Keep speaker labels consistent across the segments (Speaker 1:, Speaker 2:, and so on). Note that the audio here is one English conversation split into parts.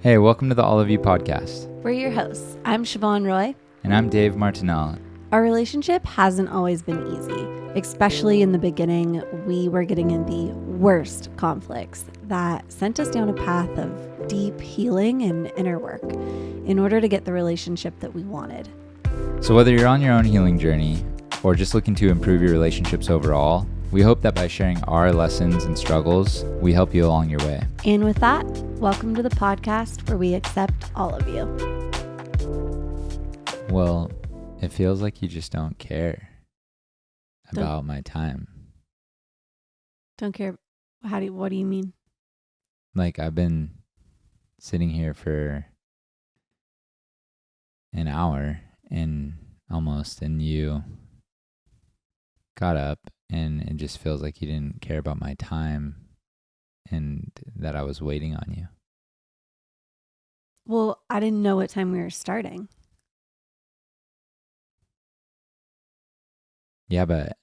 Speaker 1: Hey, welcome to the All of You podcast.
Speaker 2: We're your hosts. I'm Siobhan Roy.
Speaker 1: And I'm Dave Martinell.
Speaker 2: Our relationship hasn't always been easy. Especially in the beginning, we were getting in the worst conflicts that sent us down a path of deep healing and inner work in order to get the relationship that we wanted.
Speaker 1: So whether you're on your own healing journey or just looking to improve your relationships overall, we hope that by sharing our lessons and struggles, we help you along your way.
Speaker 2: And with that, welcome to the podcast where we accept all of you.
Speaker 1: Well, it feels like you just don't care about my time.
Speaker 2: Don't care. What do you mean?
Speaker 1: Like, I've been sitting here for an hour and you got up and it just feels like you didn't care about my time and that I was waiting on you.
Speaker 2: Well, I didn't know what time we were starting.
Speaker 1: Yeah, but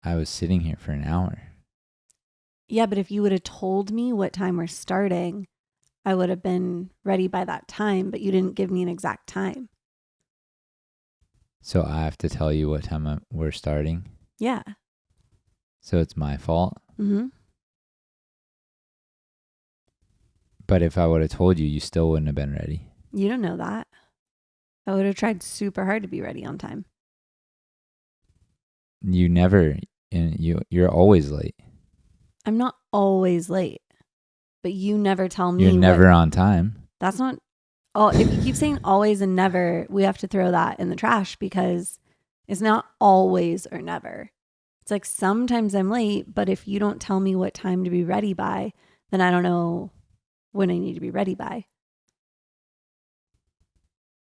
Speaker 1: I was sitting here for an hour.
Speaker 2: Yeah, but if you would have told me what time we're starting, I would have been ready by that time, but you didn't give me an exact time.
Speaker 1: So I have to tell you what time we're starting?
Speaker 2: Yeah.
Speaker 1: So it's my fault?
Speaker 2: Mm-hmm.
Speaker 1: But if I would have told you, you still wouldn't have been ready.
Speaker 2: You don't know that. I would have tried super hard to be ready on time.
Speaker 1: You never, you're always late.
Speaker 2: I'm not always late, but you never tell me.
Speaker 1: You're never on time.
Speaker 2: That's not. Oh, if you keep saying always and never, we have to throw that in the trash because it's not always or never. It's like sometimes I'm late, but if you don't tell me what time to be ready by, then I don't know when I need to be ready by.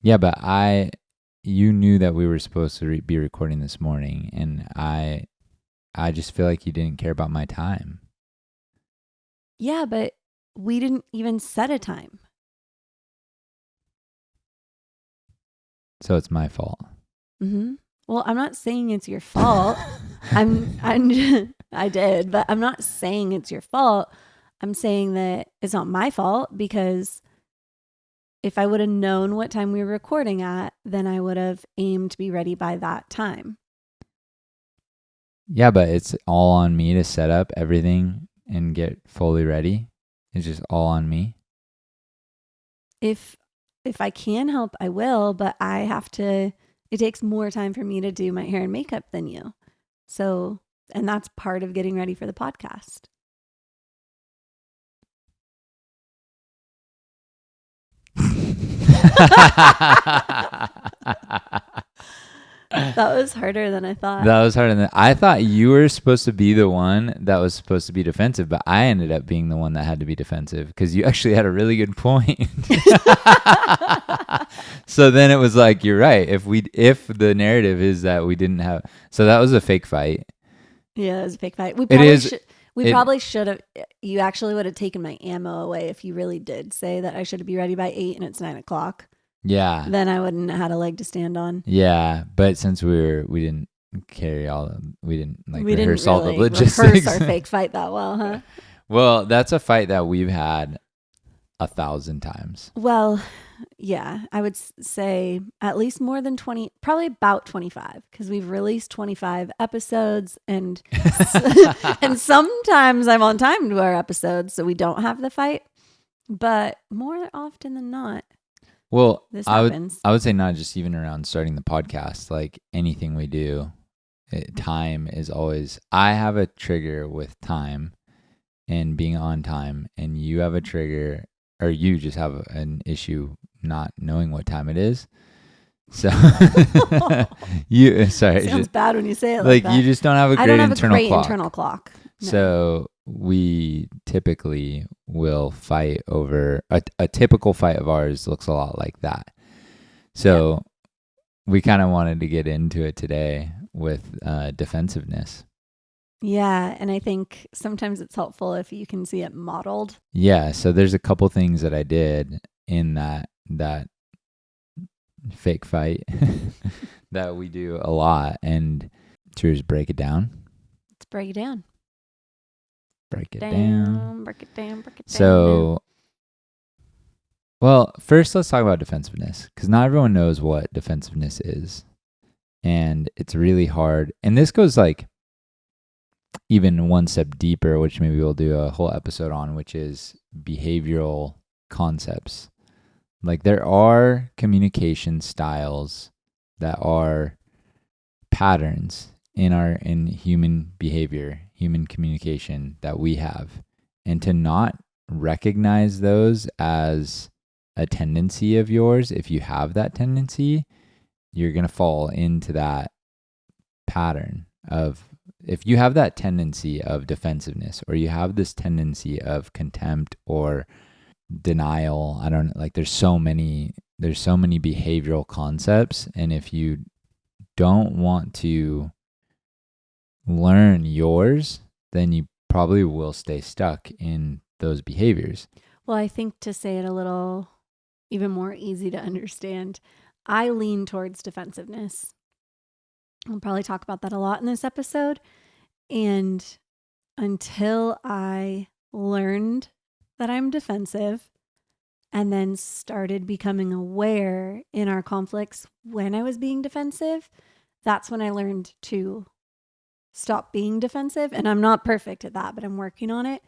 Speaker 1: Yeah, but you knew that we were supposed to be recording this morning, and I just feel like you didn't care about my time.
Speaker 2: Yeah, but we didn't even set a time.
Speaker 1: So it's my fault.
Speaker 2: Mm-hmm. Well, I'm not saying it's your fault. I did, but I'm not saying it's your fault. I'm saying that it's not my fault because if I would have known what time we were recording at, then I would have aimed to be ready by that time.
Speaker 1: Yeah, but it's all on me to set up everything and get fully ready. It's just all on me.
Speaker 2: If I can help, I will, but it takes more time for me to do my hair and makeup than you. So, and that's part of getting ready for the podcast. That was harder than I thought.
Speaker 1: I thought you were supposed to be the one that was supposed to be defensive, but I ended up being the one that had to be defensive because you actually had a really good point. So then it was like, you're right. If the narrative is that we didn't have, so that was a fake fight.
Speaker 2: Yeah, it was a fake fight. We probably should have. You actually would have taken my ammo away if you really did say that I should be ready by 8 and it's 9 o'clock.
Speaker 1: Yeah.
Speaker 2: Then I wouldn't have had a leg to stand on.
Speaker 1: Yeah, but since we didn't rehearse all the
Speaker 2: really
Speaker 1: logistics.
Speaker 2: Rehearse our fake fight that well, huh?
Speaker 1: Well, that's a fight that we've had 1,000 times.
Speaker 2: Well, yeah, I would say at least more than 20, probably about 25, because we've released 25 episodes and and sometimes I'm on time to our episodes, so we don't have the fight, but more often than not.
Speaker 1: Well,
Speaker 2: I
Speaker 1: would say not just even around starting the podcast, like anything we do, time is always, I have a trigger with time and being on time, and you have a trigger, or you just have an issue not knowing what time it is. So sorry.
Speaker 2: It sounds bad when you say it
Speaker 1: like
Speaker 2: that.
Speaker 1: You just don't have a great
Speaker 2: internal clock. No.
Speaker 1: So we typically will fight over a typical fight of ours looks a lot like that. So we kind of wanted to get into it today with defensiveness.
Speaker 2: Yeah, and I think sometimes it's helpful if you can see it modeled.
Speaker 1: Yeah, so there's a couple things that I did in that fake fight that we do a lot, and to just break it down.
Speaker 2: Let's break it down.
Speaker 1: Break it down.
Speaker 2: Break it down.
Speaker 1: So Well, first let's talk about defensiveness, because not everyone knows what defensiveness is. And it's really hard. And this goes like even one step deeper, which maybe we'll do a whole episode on, which is behavioral concepts. Like there are communication styles that are patterns in human behavior, human communication that we have. And to not recognize those as a tendency of yours, if you have that tendency, you're going to fall into that pattern of, if you have that tendency of defensiveness, or you have this tendency of contempt or denial, I don't like, there's so many behavioral concepts. And if you don't want to learn yours, then you probably will stay stuck in those behaviors.
Speaker 2: Well, I think to say it a little even more easy to understand, I lean towards defensiveness. I'll probably talk about that a lot in this episode. And until I learned that I'm defensive and then started becoming aware in our conflicts when I was being defensive, that's when I learned to stop being defensive. And I'm not perfect at that, but I'm working on it.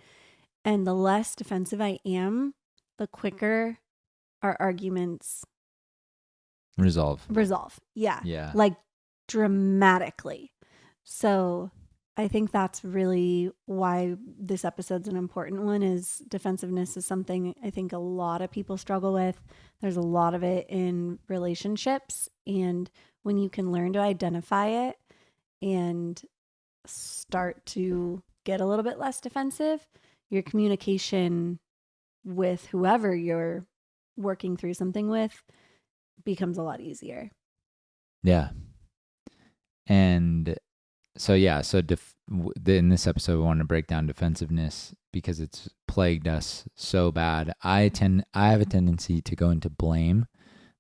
Speaker 2: And the less defensive I am, the quicker our arguments
Speaker 1: Resolve.
Speaker 2: Yeah.
Speaker 1: Yeah.
Speaker 2: Like dramatically. So I think that's really why this episode's an important one. Is defensiveness is something I think a lot of people struggle with. There's a lot of it in relationships. And when you can learn to identify it and start to get a little bit less defensive, your communication with whoever you're working through something with becomes a lot easier.
Speaker 1: Yeah. And so, yeah, so in this episode, we want to break down defensiveness because it's plagued us so bad. I have a tendency to go into blame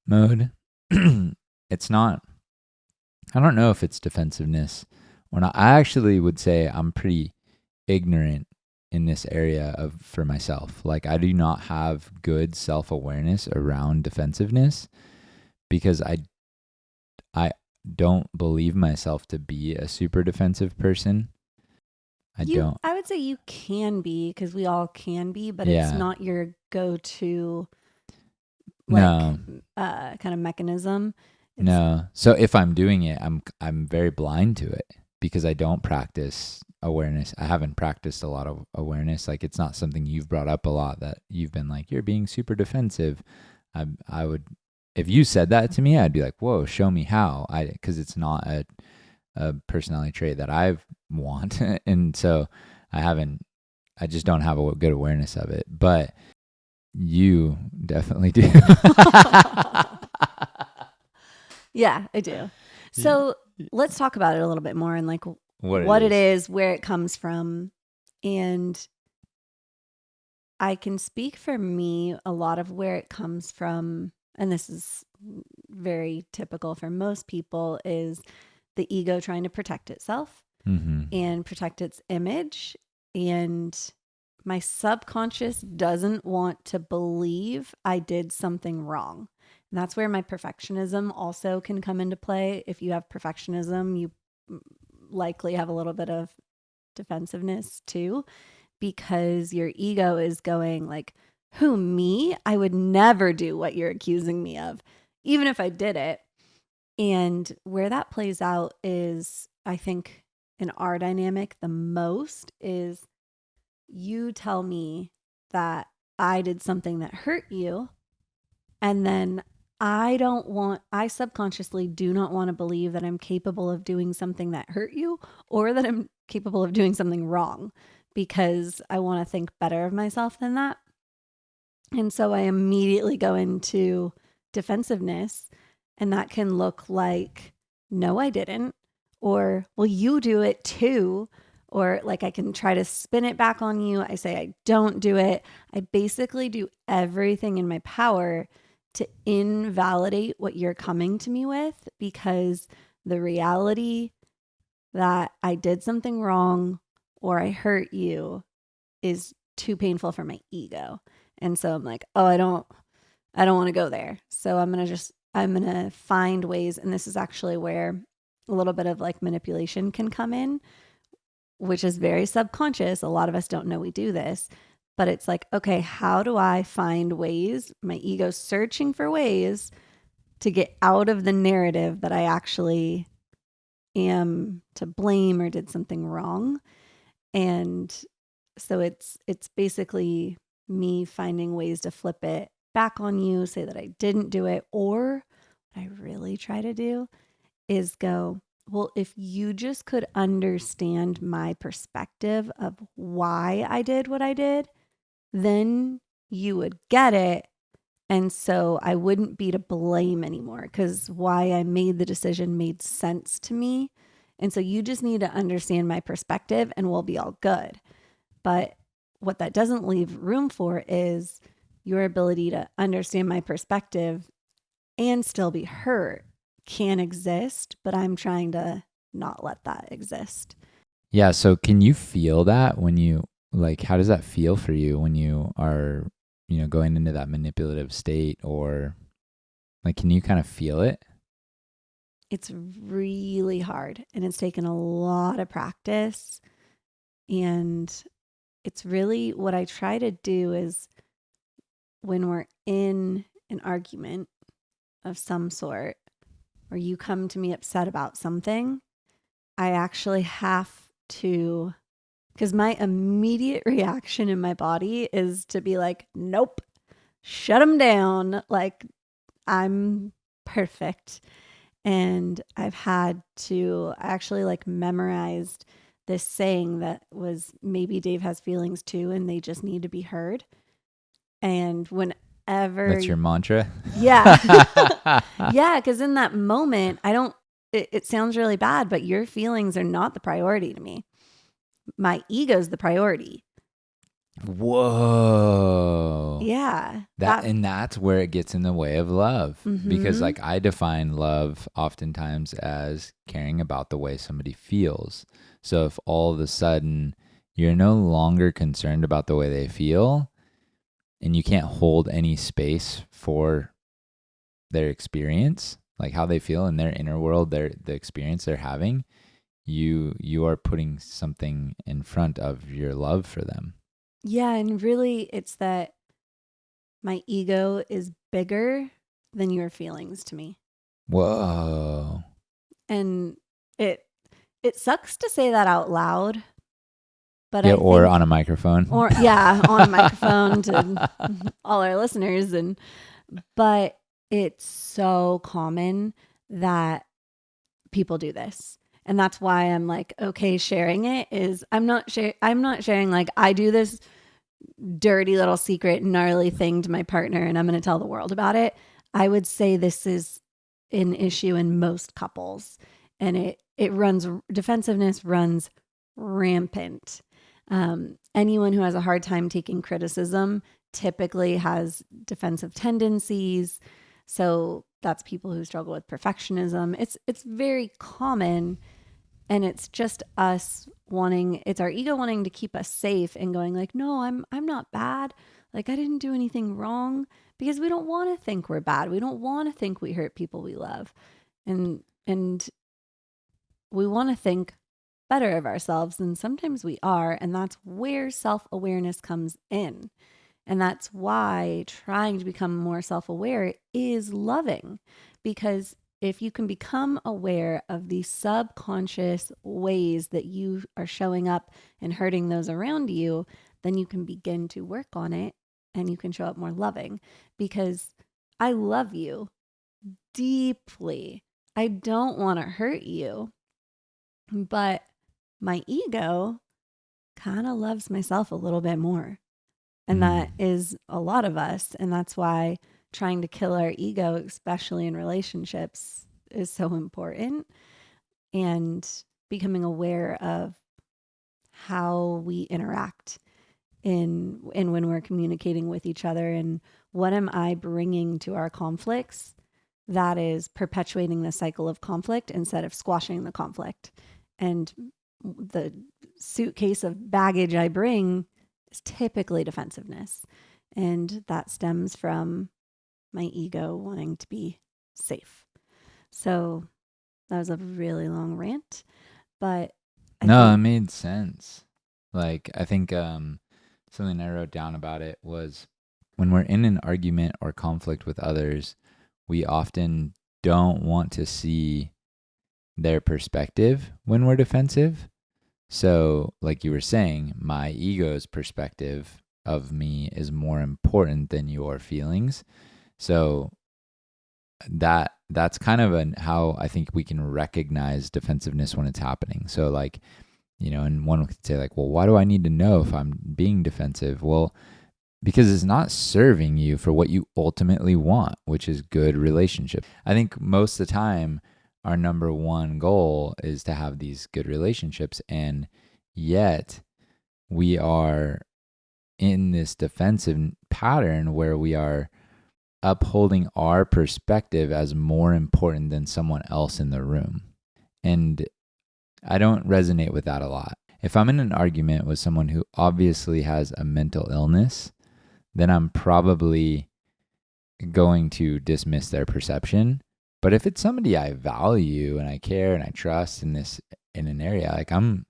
Speaker 1: mode. It's not, I don't know if it's defensiveness or not. I actually would say I'm pretty ignorant in this area for myself. Like I do not have good self-awareness around defensiveness because I don't believe myself to be a super defensive person. I
Speaker 2: would say you can be, because we all can be, but
Speaker 1: Yeah.
Speaker 2: it's not your go-to
Speaker 1: No.
Speaker 2: kind of mechanism.
Speaker 1: No. So if I'm doing it, I'm very blind to it because I don't practice awareness. I haven't practiced a lot of awareness. Like it's not something you've brought up a lot, that you've been like, you're being super defensive. I would, if you said that to me, I'd be like, whoa, show me how. Because it's not a personality trait that I want. And so I just don't have a good awareness of it. But you definitely do.
Speaker 2: Yeah, I do. So let's talk about it a little bit more, and like
Speaker 1: what
Speaker 2: it is, where it comes from. And I can speak for me, a lot of where it comes from, and this is very typical for most people, is the ego trying to protect itself and protect its image. And my subconscious doesn't want to believe I did something wrong. And that's where my perfectionism also can come into play. If you have perfectionism, you likely have a little bit of defensiveness too, because your ego is going like, who, me? I would never do what you're accusing me of, even if I did it. And where that plays out is, I think, in our dynamic the most is you tell me that I did something that hurt you, and then I subconsciously do not want to believe that I'm capable of doing something that hurt you, or that I'm capable of doing something wrong, because I want to think better of myself than that. And so I immediately go into defensiveness, and that can look like, no, I didn't, or, well, you do it too. Or like I can try to spin it back on you. I say I don't do it. I basically do everything in my power to invalidate what you're coming to me with, because the reality that I did something wrong or I hurt you is too painful for my ego. And so I'm like, oh, I don't want to go there. So I'm going to find ways. And this is actually where a little bit of like manipulation can come in, which is very subconscious. A lot of us don't know we do this, but it's like, okay, how do I find ways? My ego's searching for ways to get out of the narrative that I actually am to blame or did something wrong. And so it's basically me finding ways to flip it back on you, say that I didn't do it. Or what I really try to do is go, well, if you just could understand my perspective of why I did what I did, then you would get it. And so I wouldn't be to blame anymore because why I made the decision made sense to me. And so you just need to understand my perspective and we'll be all good. But what that doesn't leave room for is your ability to understand my perspective and still be hurt can exist, but I'm trying to not let that exist.
Speaker 1: Yeah. So can you feel that when you, like, how does that feel for you when you are, going into that manipulative state, or like, can you kind of feel it?
Speaker 2: It's really hard and it's taken a lot of practice. And it's really what I try to do is when we're in an argument of some sort, or you come to me upset about something, I actually have to, because my immediate reaction in my body is to be like, nope, shut them down. Like, I'm perfect. And I've had to actually like memorized this saying that was maybe Dave has feelings too, and they just need to be heard. And whenever
Speaker 1: That's your mantra?
Speaker 2: yeah. Yeah, because in that moment, it sounds really bad, but your feelings are not the priority to me. My ego's the priority.
Speaker 1: Whoa.
Speaker 2: Yeah.
Speaker 1: And that's where it gets in the way of love. Because like I define love oftentimes as caring about the way somebody feels. So if all of a sudden you're no longer concerned about the way they feel and you can't hold any space for their experience, like how they feel in their inner world, the experience they're having, you are putting something in front of your love for them.
Speaker 2: Yeah, and really it's that my ego is bigger than your feelings to me.
Speaker 1: Whoa.
Speaker 2: And it sucks to say that out loud, but
Speaker 1: Yeah,
Speaker 2: I
Speaker 1: or
Speaker 2: think
Speaker 1: on a microphone.
Speaker 2: or yeah, on a microphone to all our listeners but it's so common that people do this. And that's why I'm like, okay, sharing it is I'm not sharing like I do this dirty little secret gnarly thing to my partner and I'm going to tell the world about it. I would say this is an issue in most couples and it runs defensiveness runs rampant. Anyone who has a hard time taking criticism typically has defensive tendencies. So that's people who struggle with perfectionism. It's very common. And it's just it's our ego wanting to keep us safe and going like, no, I'm not bad. Like I didn't do anything wrong, because we don't want to think we're bad. We don't want to think we hurt people we love. And we want to think better of ourselves, and sometimes we are, and that's where self-awareness comes in. And that's why trying to become more self-aware is loving, because if you can become aware of the subconscious ways that you are showing up and hurting those around you, then you can begin to work on it and you can show up more loving. Because I love you deeply. I don't want to hurt you, but my ego kind of loves myself a little bit more. And that is a lot of us. And that's why trying to kill our ego, especially in relationships, is so important. And becoming aware of how we interact in when we're communicating with each other, and what am I bringing to our conflicts that is perpetuating the cycle of conflict instead of squashing the conflict. And the suitcase of baggage I bring is typically defensiveness. And that stems from my ego wanting to be safe. So that was a really long rant, but
Speaker 1: No, it made sense. Like, I think something I wrote down about it was when we're in an argument or conflict with others, we often don't want to see their perspective when we're defensive. So, like you were saying, my ego's perspective of me is more important than your feelings. So that's kind of how I think we can recognize defensiveness when it's happening. So like, and one could say like, well, why do I need to know if I'm being defensive? Well, because it's not serving you for what you ultimately want, which is good relationship. I think most of the time our number one goal is to have these good relationships, and yet we are in this defensive pattern where we are upholding our perspective as more important than someone else in the room. And I don't resonate with that a lot. If I'm in an argument with someone who obviously has a mental illness, then I'm probably going to dismiss their perception. But if it's somebody I value and I care and I trust in an area, like I'm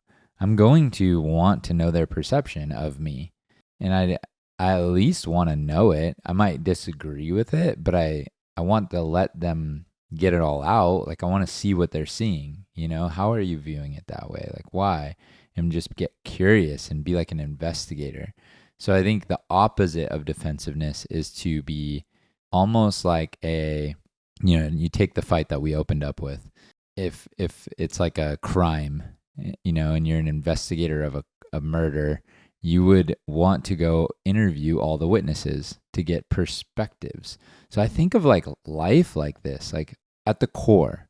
Speaker 1: going to want to know their perception of me. And I at least want to know it. I might disagree with it, but I want to let them get it all out. Like I want to see what they're seeing, how are you viewing it that way? Like why? And just get curious and be like an investigator. So I think the opposite of defensiveness is to be almost like you take the fight that we opened up with. If it's like a crime, and you're an investigator of a murder, you would want to go interview all the witnesses to get perspectives. So I think of like life like this, like at the core,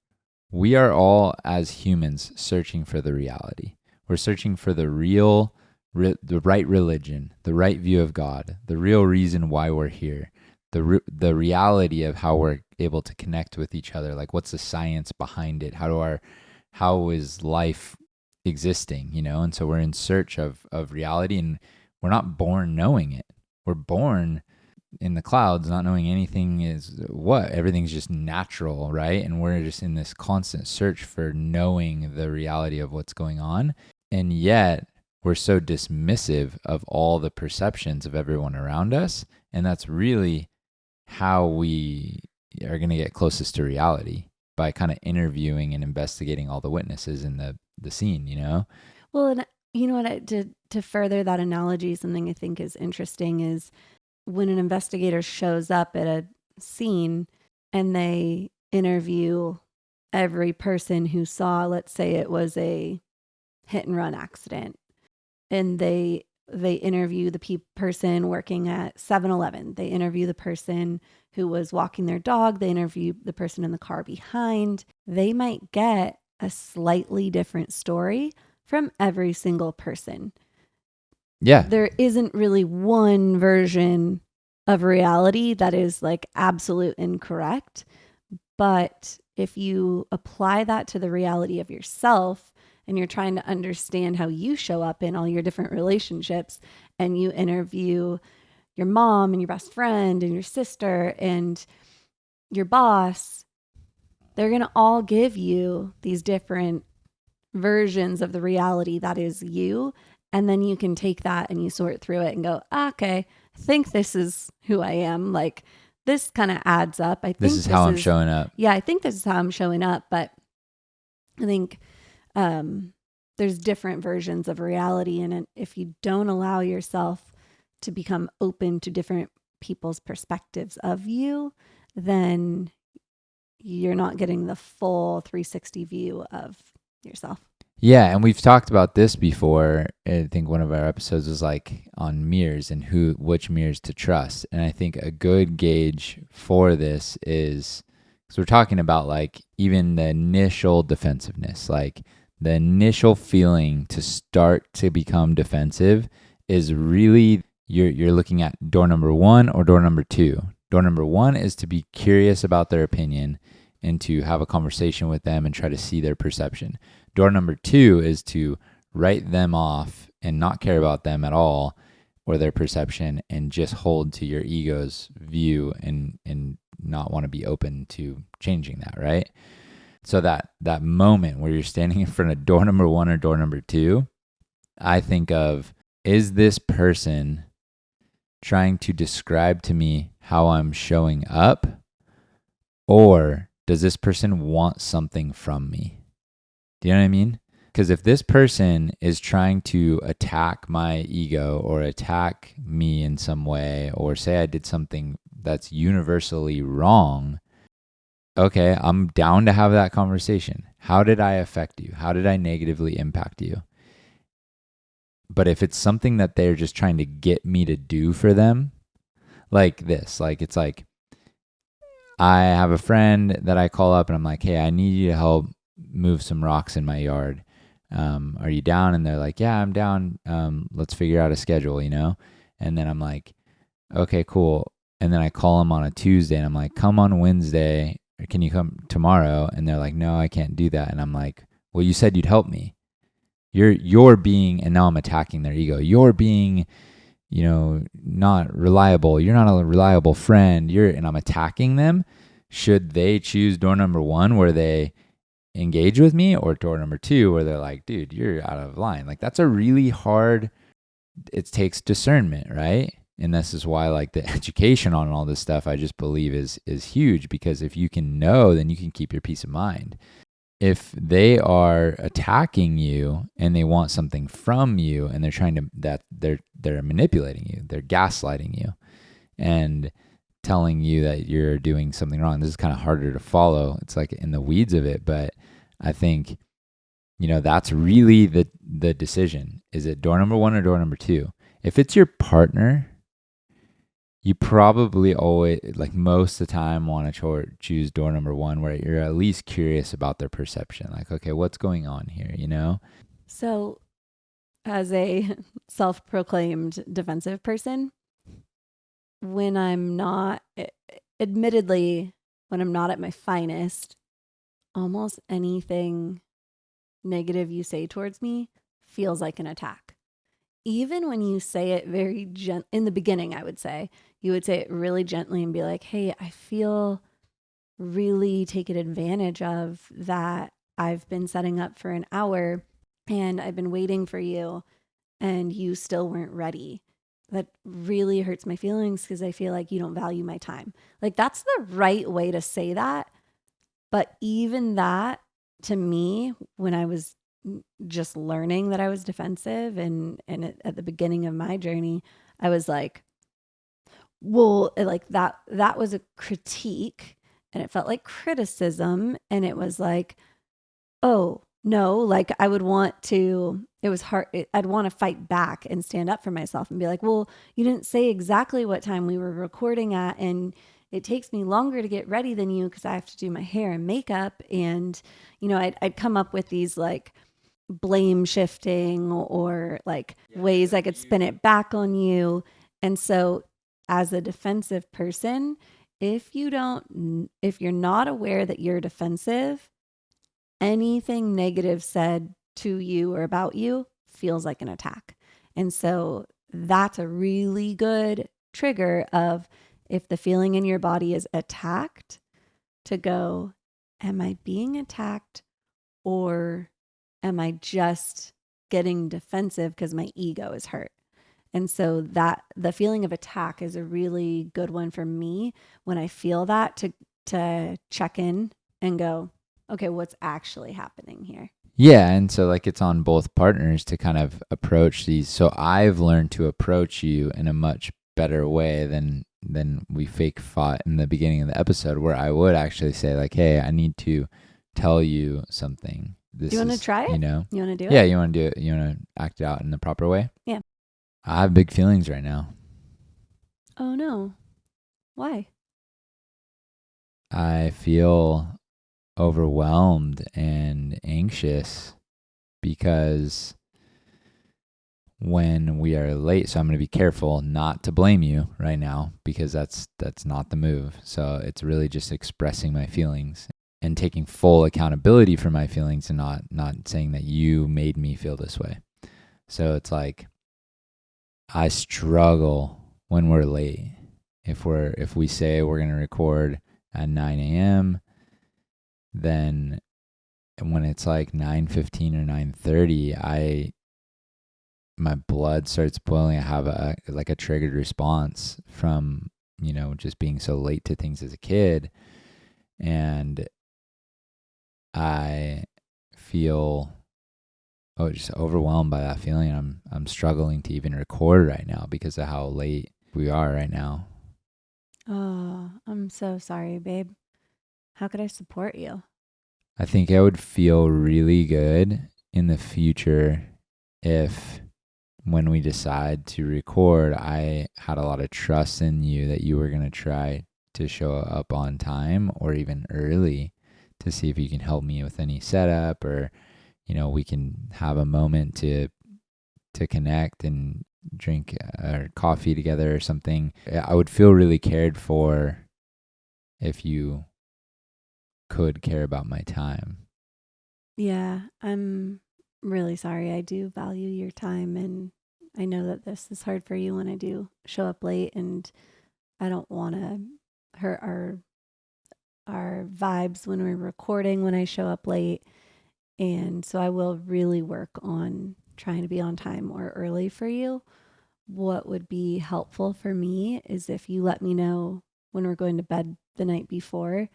Speaker 1: we are all as humans searching for the reality. We're searching for the right religion, the right view of God, the real reason why we're here, the reality of how we're able to connect with each other. Like what's the science behind it? How is life existing, and so we're in search of reality, and we're not born knowing it. We're born in the clouds not knowing anything is what. Everything's just natural, right? And we're just in this constant search for knowing the reality of what's going on, and yet we're so dismissive of all the perceptions of everyone around us, and that's really how we are going to get closest to reality, by kind of interviewing and investigating all the witnesses in the scene,
Speaker 2: Well, and you know what, to further that analogy, something I think is interesting is when an investigator shows up at a scene and they interview every person who saw, let's say it was a hit and run accident, and they interview the person working at 7-Eleven. They interview the person who was walking their dog. They interview the person in the car behind. They might get a slightly different story from every single person.
Speaker 1: Yeah.
Speaker 2: There isn't really one version of reality that is like absolute incorrect. But if you apply that to the reality of yourself, and you're trying to understand how you show up in all your different relationships, and you interview your mom and your best friend and your sister and your boss, they're going to all give you these different versions of the reality that is you. And then you can take that and you sort through it and go, okay, I think this is who I am. Like this kind of adds up. I think
Speaker 1: this is how I'm showing up.
Speaker 2: Yeah, I think this is how I'm showing up. But I think there's different versions of reality. And if you don't allow yourself to become open to different people's perspectives of you, then you're not getting the full 360 view of yourself.
Speaker 1: Yeah, and we've talked about this before. I think one of our episodes was like on mirrors and which mirrors to trust. And I think a good gauge for this is, because we're talking about like even the initial defensiveness, like the initial feeling to start to become defensive is really you're looking at door number 1 or door number 2. Door number 1 is to be curious about their opinion and to have a conversation with them and try to see their perception. Door number 2 is to write them off and not care about them at all or their perception, and just hold to your ego's view and not want to be open to changing that, right? So that moment where you're standing in front of door number 1 or door number 2, I think of, is this person trying to describe to me how I'm showing up, or does this person want something from me? Do you know what I mean? Because if this person is trying to attack my ego or attack me in some way, or say I did something that's universally wrong, okay, I'm down to have that conversation. How did I affect you? How did I negatively impact you? But if it's something that they're just trying to get me to do for them, like this, like it's like, I have a friend that I call up and I'm like, hey, I need you to help move some rocks in my yard. Are you down? And they're like, yeah, I'm down. Let's figure out a schedule, you know? And then I'm like, okay, cool. And then I call them on a Tuesday and I'm like, come on Wednesday. Or can you come tomorrow? And they're like, no, I can't do that. And I'm like, well, you said you'd help me. You're being, and now I'm attacking their ego. You're being, not reliable. You're not a reliable friend. And I'm attacking them. Should they choose door number 1 where they engage with me, or door number 2 where they're like, dude, you're out of line? Like, that's a really hard, it takes discernment, right? And this is why, like, the education on all this stuff, I just believe is huge, because if you can know, then you can keep your peace of mind. If they are attacking you and they want something from you, and they're trying to, they're manipulating you, they're gaslighting you and telling you that you're doing something wrong. This is kind of harder to follow. It's like in the weeds of it, but I think, that's really the decision. Is it door number 1 or door number 2? If it's your partner, you probably always, like most of the time, want to choose door number 1, where you're at least curious about their perception. Like, okay, what's going on here,
Speaker 2: So as a self-proclaimed defensive person, when I'm not, admittedly, when I'm not at my finest, almost anything negative you say towards me feels like an attack. Even when you say it very in the beginning, I would say, you would say it really gently and be like, hey, I feel really taken advantage of, that I've been setting up for an hour and I've been waiting for you and you still weren't ready. That really hurts my feelings because I feel like you don't value my time. Like, that's the right way to say that. But even that, to me, when I was just learning that I was defensive and at the beginning of my journey, I was like, well, like that was a critique, and it felt like criticism, and it was like, oh no, like I would want to, it was hard. I'd want to fight back and stand up for myself and be like, well, you didn't say exactly what time we were recording at, and it takes me longer to get ready than you because I have to do my hair and makeup. And, I'd come up with these like blame shifting or like ways I could spin it back on you. And so as a defensive person, if you're not aware that you're defensive, anything negative said to you or about you feels like an attack. And so that's a really good trigger of, if the feeling in your body is attacked, to go, am I being attacked, or am I just getting defensive because my ego is hurt? And so that the feeling of attack is a really good one for me when I feel that, to check in and go, okay, what's actually happening here?
Speaker 1: Yeah. And so like it's on both partners to kind of approach these. So I've learned to approach you in a much better way than we fake fought in the beginning of the episode, where I would actually say like, hey, I need to tell you something.
Speaker 2: Do you want to try it? You want to do it?
Speaker 1: Yeah, you want to do it. You want to act it out in the proper way?
Speaker 2: Yeah.
Speaker 1: I have big feelings right now.
Speaker 2: Oh no. Why?
Speaker 1: I feel overwhelmed and anxious because when we are late, so I'm going to be careful not to blame you right now, because that's not the move. So it's really just expressing my feelings and taking full accountability for my feelings, and not saying that you made me feel this way. So it's like, I struggle when we're late. If we say we're going to record at 9 a.m. Then when it's like 9:15 or 9:30, my blood starts boiling. I have a triggered response from, just being so late to things as a kid. And I feel just overwhelmed by that feeling. I'm struggling to even record right now because of how late we are right now.
Speaker 2: Oh, I'm so sorry, babe. How could I support you?
Speaker 1: I think I would feel really good in the future if, when we decide to record, I had a lot of trust in you that you were going to try to show up on time or even early to see if you can help me with any setup, or, we can have a moment to connect and drink coffee together or something. I would feel really cared for if you could care about my time.
Speaker 2: Yeah, I'm really sorry. I do value your time, and I know that this is hard for you when I do show up late, and I don't want to hurt our vibes when we're recording when I show up late. And so I will really work on trying to be on time or early for you. What would be helpful for me is if you let me know when we're going to bed the night before,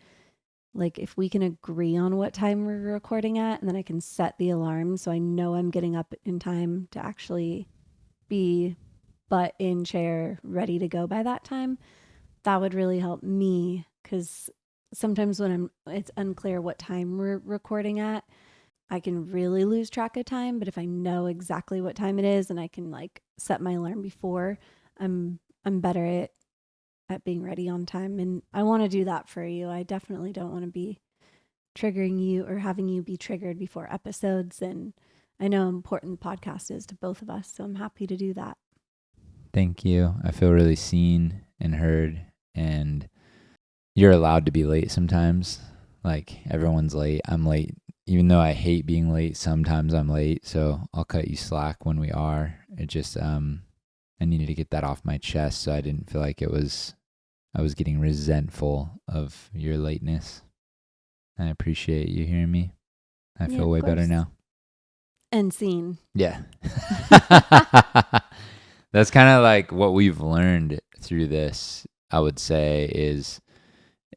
Speaker 2: like if we can agree on what time we're recording at, and then I can set the alarm so I know I'm getting up in time to actually be butt in chair ready to go by that time. That would really help me, because sometimes when it's unclear what time we're recording at, I can really lose track of time. But if I know exactly what time it is and I can like set my alarm before, I'm better at being ready on time. And I want to do that for you. I definitely don't want to be triggering you or having you be triggered before episodes. And I know how important the podcast is to both of us. So I'm happy to do that.
Speaker 1: Thank you. I feel really seen and heard, and you're allowed to be late sometimes. Like, everyone's late. I'm late. Even though I hate being late, sometimes I'm late. So I'll cut you slack when we are. It just, I needed to get that off my chest so I didn't feel like I was getting resentful of your lateness. I appreciate you hearing me. I feel way better now.
Speaker 2: And seen.
Speaker 1: Yeah. That's kind of like what we've learned through this, I would say,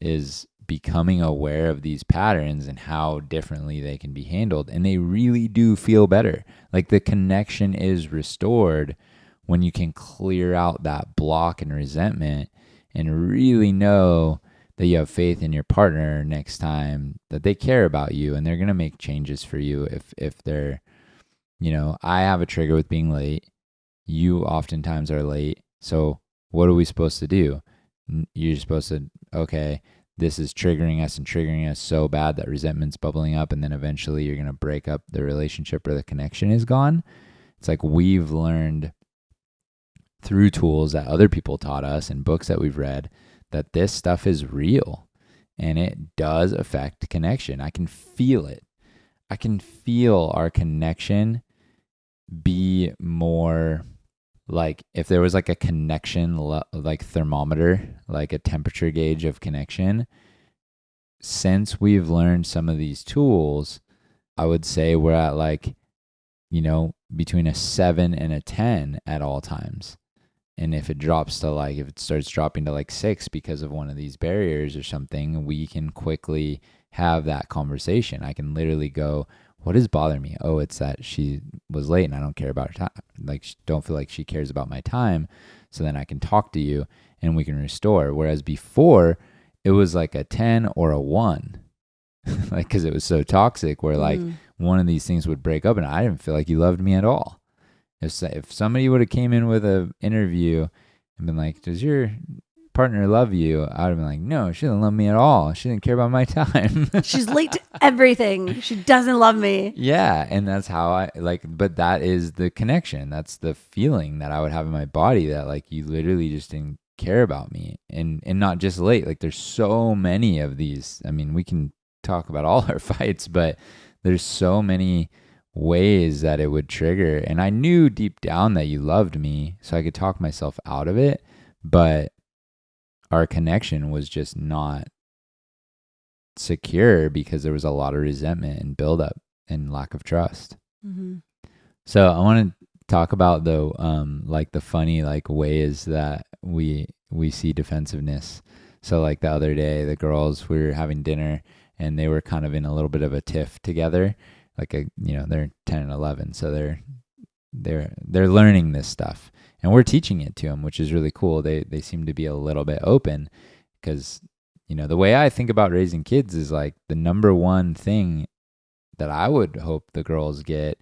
Speaker 1: is becoming aware of these patterns and how differently they can be handled. And they really do feel better. Like, the connection is restored when you can clear out that block and resentment and really know that you have faith in your partner next time, that they care about you and they're going to make changes for you if they're, I have a trigger with being late. You oftentimes are late. So what are we supposed to do? You're supposed to, okay, this is triggering us so bad that resentment's bubbling up, and then eventually you're going to break up the relationship or the connection is gone. It's like we've learned through tools that other people taught us and books that we've read that this stuff is real and it does affect connection. I can feel it. I can feel our connection be more like, if there was like a connection, like thermometer, like a temperature gauge of connection. Since we've learned some of these tools, I would say we're at like, between a 7 and a 10 at all times. And if it starts dropping to like 6 because of one of these barriers or something, we can quickly have that conversation. I can literally go, what is bothering me? Oh, it's that she was late and I don't care about her time. Like, don't feel like she cares about my time. So then I can talk to you and we can restore. Whereas before, it was like a 10 or a 1. Like, because it was so toxic, where like one of these things would break up and I didn't feel like you loved me at all. If somebody would have came in with an interview and been like, does your partner love you? I would have been like, no, she didn't love me at all. She didn't care about my time.
Speaker 2: She's late to everything. She doesn't love me.
Speaker 1: Yeah. And that's how I but that is the connection. That's the feeling that I would have in my body, that like you literally just didn't care about me. And not just late. Like, there's so many of these. I mean, we can talk about all our fights, but there's so many ways that it would trigger. And I knew deep down that you loved me, so I could talk myself out of it. But our connection was just not secure because there was a lot of resentment and buildup and lack of trust.
Speaker 2: Mm-hmm.
Speaker 1: So I want to talk about though, like the funny like ways that we see defensiveness. So like the other day, the girls, we were having dinner and they were kind of in a little bit of a tiff together. Like they're 10 and 11, so they're learning this stuff, and we're teaching it to them, which is really cool. They seem to be a little bit open because the way I think about raising kids is like the number one thing that I would hope the girls get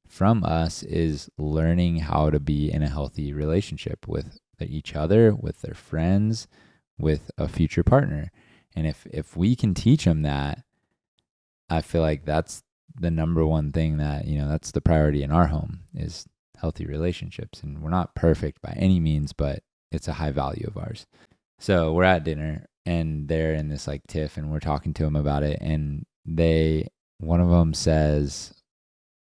Speaker 1: from us is learning how to be in a healthy relationship with each other, with their friends, with a future partner. And if we can teach them that, I feel like that's the number one thing that, that's the priority in our home is healthy relationships. And we're not perfect by any means, but it's a high value of ours. So we're at dinner and they're in this like tiff and we're talking to them about it. And one of them says,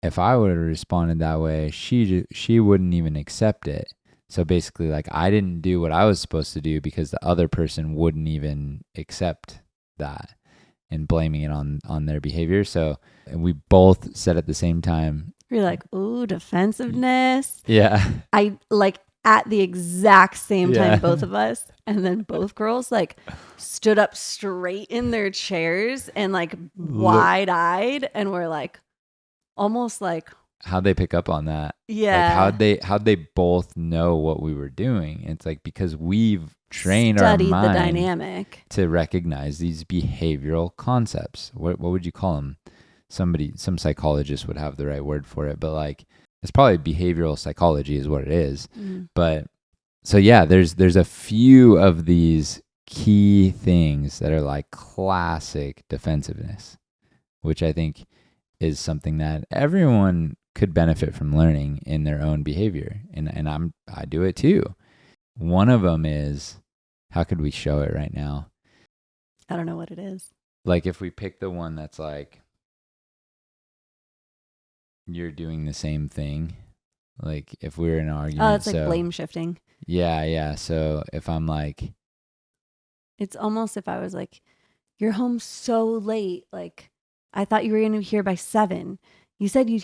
Speaker 1: if I would have responded that way, she wouldn't even accept it. So basically, like, I didn't do what I was supposed to do because the other person wouldn't even accept that, and blaming it on their behavior. So we both said at the same time.
Speaker 2: You're like, ooh, defensiveness.
Speaker 1: Yeah.
Speaker 2: I like at the exact same time, both of us. And then both girls like stood up straight in their chairs and like wide eyed. And we're like, almost like,
Speaker 1: how'd they pick up on that?
Speaker 2: Yeah.
Speaker 1: Like how'd they both know what we were doing? It's like, because we've trained
Speaker 2: studied
Speaker 1: our mind
Speaker 2: the dynamic
Speaker 1: to recognize these behavioral concepts. What would you call them? Some psychologist would have the right word for it, but like it's probably behavioral psychology is what it is.
Speaker 2: Mm-hmm.
Speaker 1: But so yeah, there's a few of these key things that are like classic defensiveness, which I think is something that everyone could benefit from learning in their own behavior. And I do it too. One of them is, how could we show it right now?
Speaker 2: I don't know what it is.
Speaker 1: Like if we pick the one that's like, you're doing the same thing. Like if we're in an argument.
Speaker 2: Oh, it's like blame shifting.
Speaker 1: Yeah. So if I'm like.
Speaker 2: It's almost if I was like, you're home so late. Like I thought you were going to be here by 7. You said you'd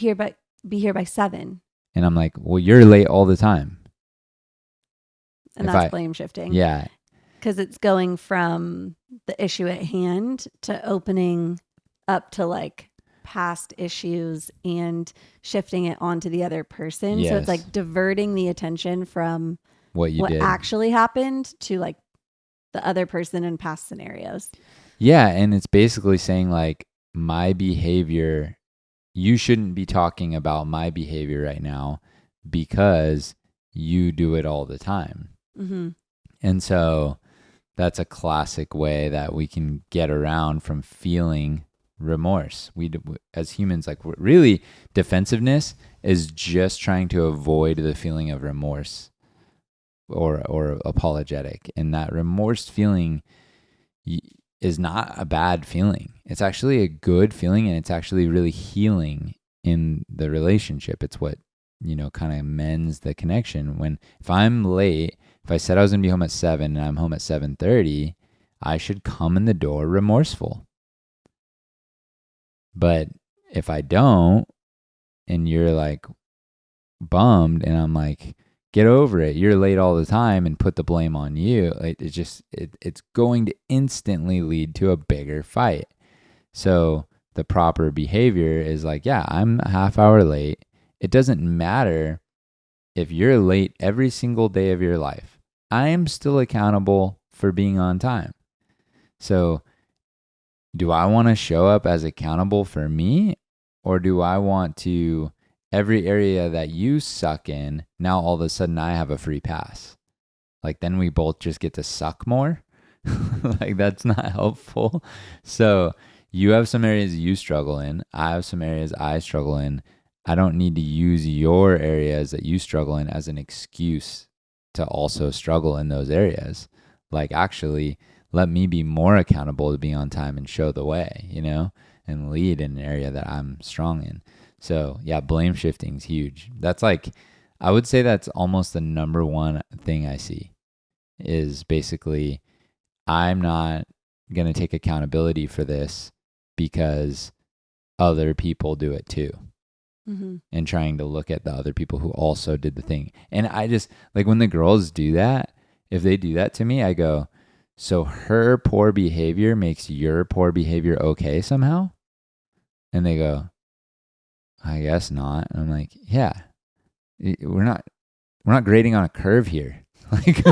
Speaker 2: be here by 7.
Speaker 1: And I'm like, well, you're late all the time.
Speaker 2: And that's blame shifting.
Speaker 1: Yeah.
Speaker 2: Because it's going from the issue at hand to opening up to like past issues and shifting it onto the other person.
Speaker 1: Yes.
Speaker 2: So it's like diverting the attention from
Speaker 1: what did.
Speaker 2: actually happened to like the other person in past scenarios.
Speaker 1: Yeah. And it's basically saying like, my behavior, you shouldn't be talking about my behavior right now because you do it all the time.
Speaker 2: Mm-hmm.
Speaker 1: And so that's a classic way that we can get around from feeling remorse. We as humans, like really defensiveness is just trying to avoid the feeling of remorse or apologetic. And that remorse feeling is not a bad feeling. It's actually a good feeling, and it's actually really healing in the relationship. It's what, kind of mends the connection. If I'm late, if I said I was going to be home at 7 and I'm home at 7:30, I should come in the door remorseful. But if I don't, and you're like bummed, and I'm like, get over it, you're late all the time, and put the blame on you, it's going to instantly lead to a bigger fight. So the proper behavior is like, yeah, I'm a half hour late. It doesn't matter if you're late every single day of your life. I am still accountable for being on time. So do I want to show up as accountable for me, or do I want to, every area that you suck in, now all of a sudden I have a free pass? Like then we both just get to suck more. Like that's not helpful. So you have some areas you struggle in. I have some areas I struggle in. I don't need to use your areas that you struggle in as an excuse to also struggle in those areas. Like actually, let me be more accountable to be on time and show the way, and lead in an area that I'm strong in. So yeah, blame shifting is huge. That's like, I would say that's almost the number one thing I see is basically, I'm not going to take accountability for this because other people do it too.
Speaker 2: Mm-hmm.
Speaker 1: And trying to look at the other people who also did the thing. And I just, like, when the girls do that, if they do that to me, I go, so her poor behavior makes your poor behavior okay somehow? And they go, I guess not. And I'm like, yeah, we're not grading on a curve here. Like,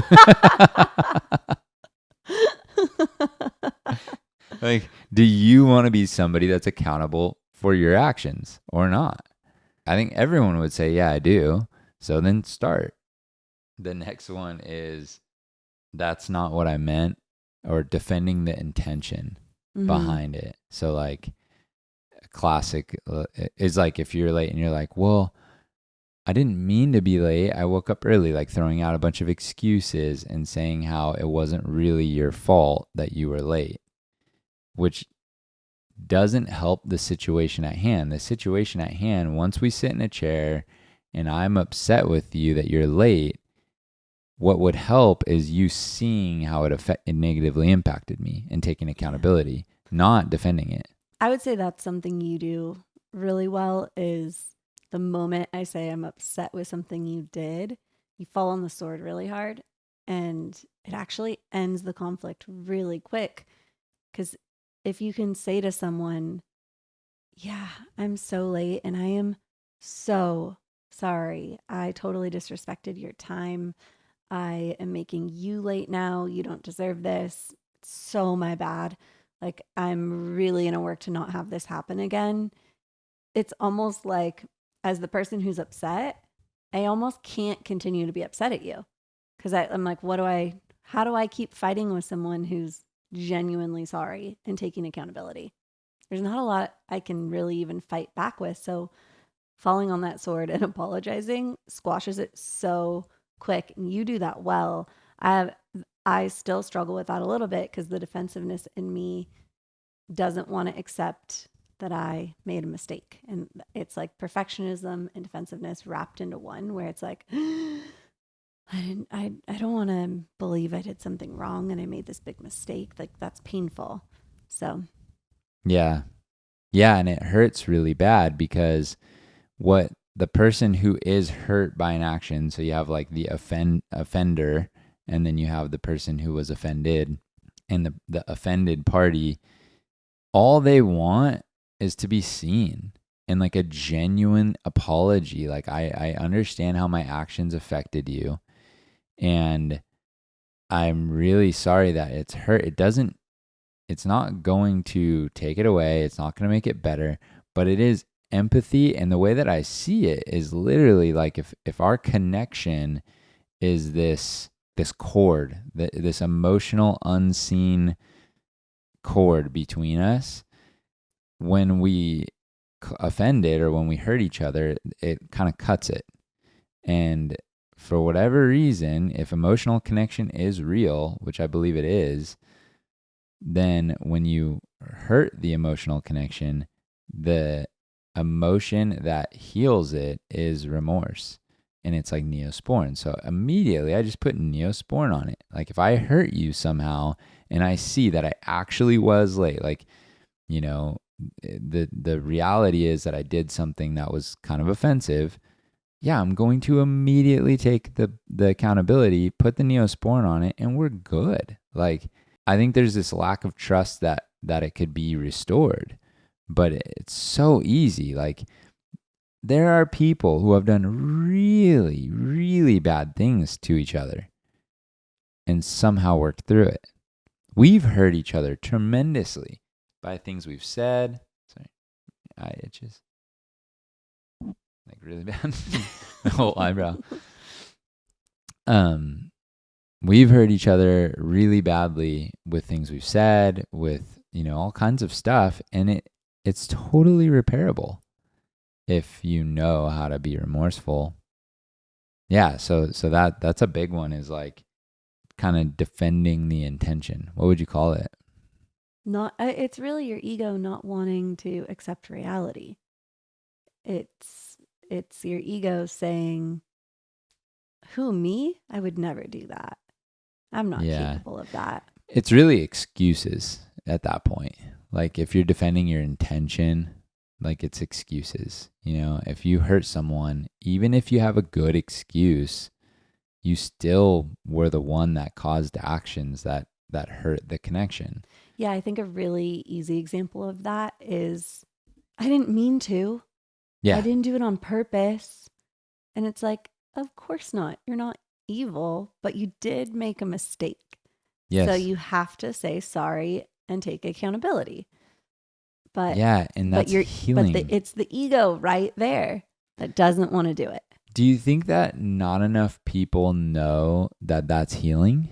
Speaker 1: like, do you want to be somebody that's accountable for your actions or not? I think everyone would say, yeah, I do. So then start. The next one is, that's not what I meant, or defending the intention behind it. So like a classic is like, if you're late and you're like, well, I didn't mean to be late. I woke up early, like throwing out a bunch of excuses and saying how it wasn't really your fault that you were late, which doesn't help the situation at hand. The situation at hand, once we sit in a chair and I'm upset with you that you're late, what would help is you seeing how it negatively impacted me and taking accountability, not defending it.
Speaker 2: I would say that's something you do really well, is the moment I say I'm upset with something you did, you fall on the sword really hard, and it actually ends the conflict really quick. Because if you can say to someone, yeah, I'm so late and I am so sorry. I totally disrespected your time. I am making you late now. You don't deserve this. It's so my bad. Like, I'm really going to work to not have this happen again. It's almost like, as the person who's upset, I almost can't continue to be upset at you, because I'm like, how do I keep fighting with someone who's genuinely sorry and taking accountability? There's not a lot I can really even fight back with. So falling on that sword and apologizing squashes it so quick. And you do that well. I still struggle with that a little bit, because the defensiveness in me doesn't want to accept that I made a mistake. And it's like perfectionism and defensiveness wrapped into one, where it's like, I don't want to believe I did something wrong and I made this big mistake. Like, that's painful. So
Speaker 1: Yeah. Yeah. And it hurts really bad, because what the person who is hurt by an action, so you have like the offender, and then you have the person who was offended, and the offended party, all they want is to be seen, and like a genuine apology. Like, I understand how my actions affected you, and I'm really sorry that it's hurt. It's not going to take it away. It's not going to make it better, but it is empathy. And the way that I see it is literally like, if our connection is this cord, this emotional unseen cord between us, when we offended or when we hurt each other, it kind of cuts it. And for whatever reason, if emotional connection is real, which I believe it is, then when you hurt the emotional connection, the emotion that heals it is remorse. And it's like Neosporin. So immediately I just put Neosporin on it. Like, if I hurt you somehow and I see that I actually was late, like, you know, the reality is that I did something that was kind of offensive. Yeah, I'm going to immediately take the accountability, put the Neosporin on it, and we're good. Like, I think there's this lack of trust that it could be restored, but it's so easy. Like, there are people who have done really, really bad things to each other and somehow worked through it. We've hurt each other tremendously by things we've said. Sorry, eye itches. Like, really bad. The whole eyebrow. We've hurt each other really badly with things we've said, with, all kinds of stuff, and it's totally repairable if you know how to be remorseful. Yeah, so that's a big one, is like kind of defending the intention. What would you call it?
Speaker 2: It's really your ego not wanting to accept reality. It's your ego saying, who, me? I would never do that. I'm not
Speaker 1: Yeah.
Speaker 2: capable of that.
Speaker 1: It's really excuses. at that point. Like if you're defending your intention, like it's excuses. If you hurt someone, even if you have a good excuse, you still were the one that caused actions that hurt the connection.
Speaker 2: Yeah, I think a really easy example of that is I didn't mean to. I
Speaker 1: Yeah.
Speaker 2: didn't do it on purpose. And it's like, of course not. You're not evil, but you did make a mistake. So
Speaker 1: Yes.
Speaker 2: you have to say sorry and take accountability. But
Speaker 1: Yeah, and that's healing.
Speaker 2: it's the ego right there that doesn't want to do it.
Speaker 1: Do you think that not enough people know that that's healing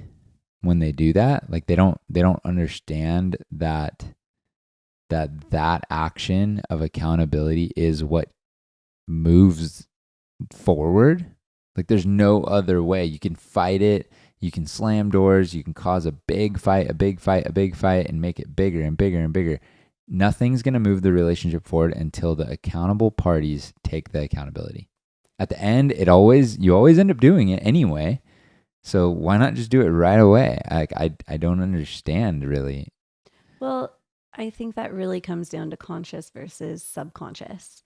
Speaker 1: when they do that? Like they don't understand that action of accountability is what moves forward. Like there's no other way. You can fight it, you can slam doors, you can cause a big fight, and make it bigger and bigger and bigger. Nothing's going to move the relationship forward until the accountable parties take the accountability. At the end, you always end up doing it anyway. So why not just do it right away? I don't understand really.
Speaker 2: Well, I think that really comes down to conscious versus subconscious.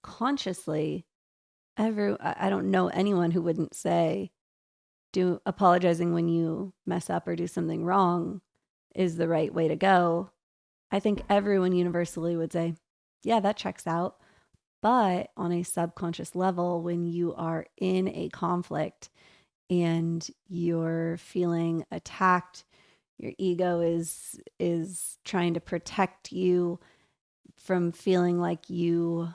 Speaker 2: Consciously, I don't know anyone who wouldn't say apologizing when you mess up or do something wrong is the right way to go. I think everyone universally would say, yeah, that checks out. But on a subconscious level, when you are in a conflict and you're feeling attacked, your ego is trying to protect you from feeling like you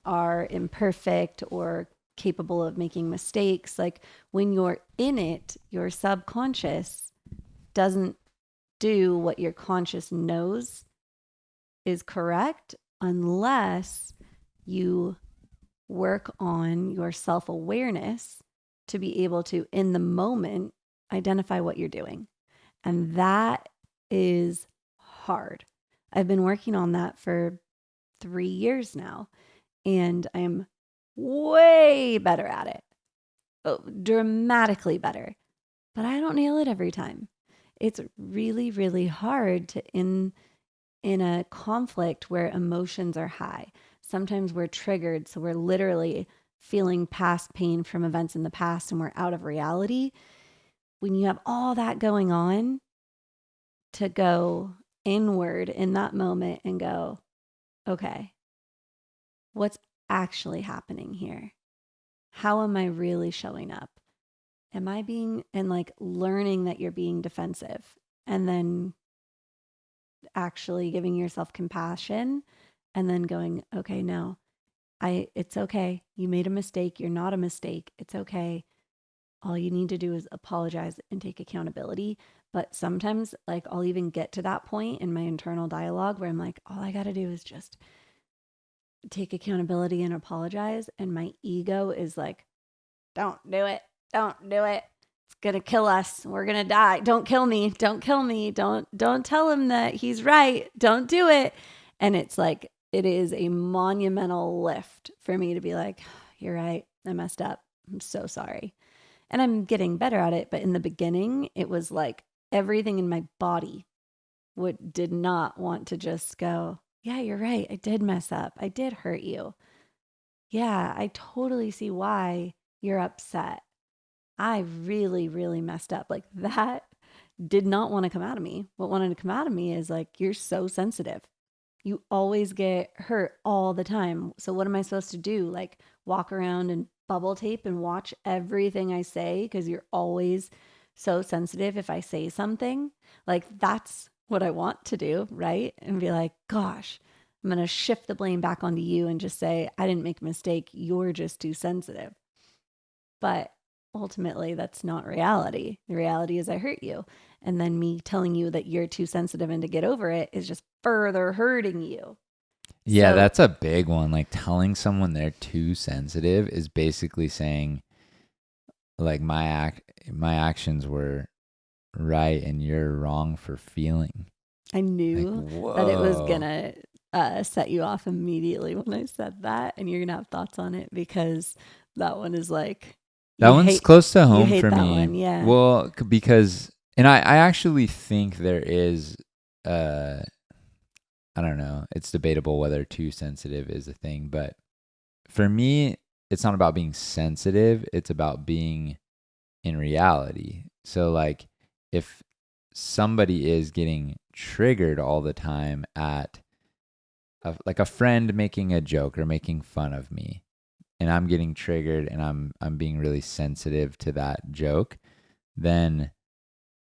Speaker 2: are imperfect or capable of making mistakes. Like when you're in it, your subconscious doesn't do what your conscious knows is correct unless you work on your self-awareness to be able to, in the moment, identify what you're doing. And that is hard. I've been working on that for 3 years now, and I'm way better at it. Dramatically better. But I don't nail it every time. It's really, really hard to in a conflict where emotions are high. Sometimes we're triggered, so we're literally feeling past pain from events in the past and we're out of reality. When you have all that going on, to go inward in that moment and go, okay, what's actually happening here? How am I really showing up? Am I being, and like learning that you're being defensive and then actually giving yourself compassion and then going, okay, no, it's okay. You made a mistake. You're not a mistake. It's okay. All you need to do is apologize and take accountability. But sometimes, like, I'll even get to that point in my internal dialogue where I'm like, all I got to do is just take accountability and apologize. And my ego is like, don't do it. Don't do it. It's going to kill us. We're going to die. Don't kill me. Don't kill me. Don't tell him that he's right. Don't do it. And it's like, it is a monumental lift for me to be like, you're right. I messed up. I'm so sorry. And I'm getting better at it. But in the beginning, it was like everything in my body did not want to just go, yeah, you're right. I did mess up. I did hurt you. Yeah, I totally see why you're upset. I really, really messed up. Like that did not want to come out of me. What wanted to come out of me is like, you're so sensitive. You always get hurt all the time. So what am I supposed to do? Like walk around and bubble tape and watch everything I say because you're always so sensitive if I say something? Like that's what I want to do, right? And be like, gosh, I'm going to shift the blame back onto you and just say, I didn't make a mistake. You're just too sensitive. But ultimately, that's not reality. The reality is I hurt you. And then me telling you that you're too sensitive and to get over it is just further hurting you.
Speaker 1: Yeah,
Speaker 2: So,
Speaker 1: that's a big one. Like telling someone they're too sensitive is basically saying like my actions were right and you're wrong for feeling.
Speaker 2: I knew
Speaker 1: Like,
Speaker 2: that it was
Speaker 1: whoa.
Speaker 2: going to set you off immediately when I said that. And you're going to have thoughts on it because that one is like,
Speaker 1: That one's close to home for
Speaker 2: that
Speaker 1: me.
Speaker 2: one. Yeah.
Speaker 1: Well, because, and I actually think there is I don't know. It's debatable whether too sensitive is a thing, but for me, it's not about being sensitive. It's about being in reality. So like if somebody is getting triggered all the time at like a friend making a joke or making fun of me, and I'm getting triggered and I'm being really sensitive to that joke, then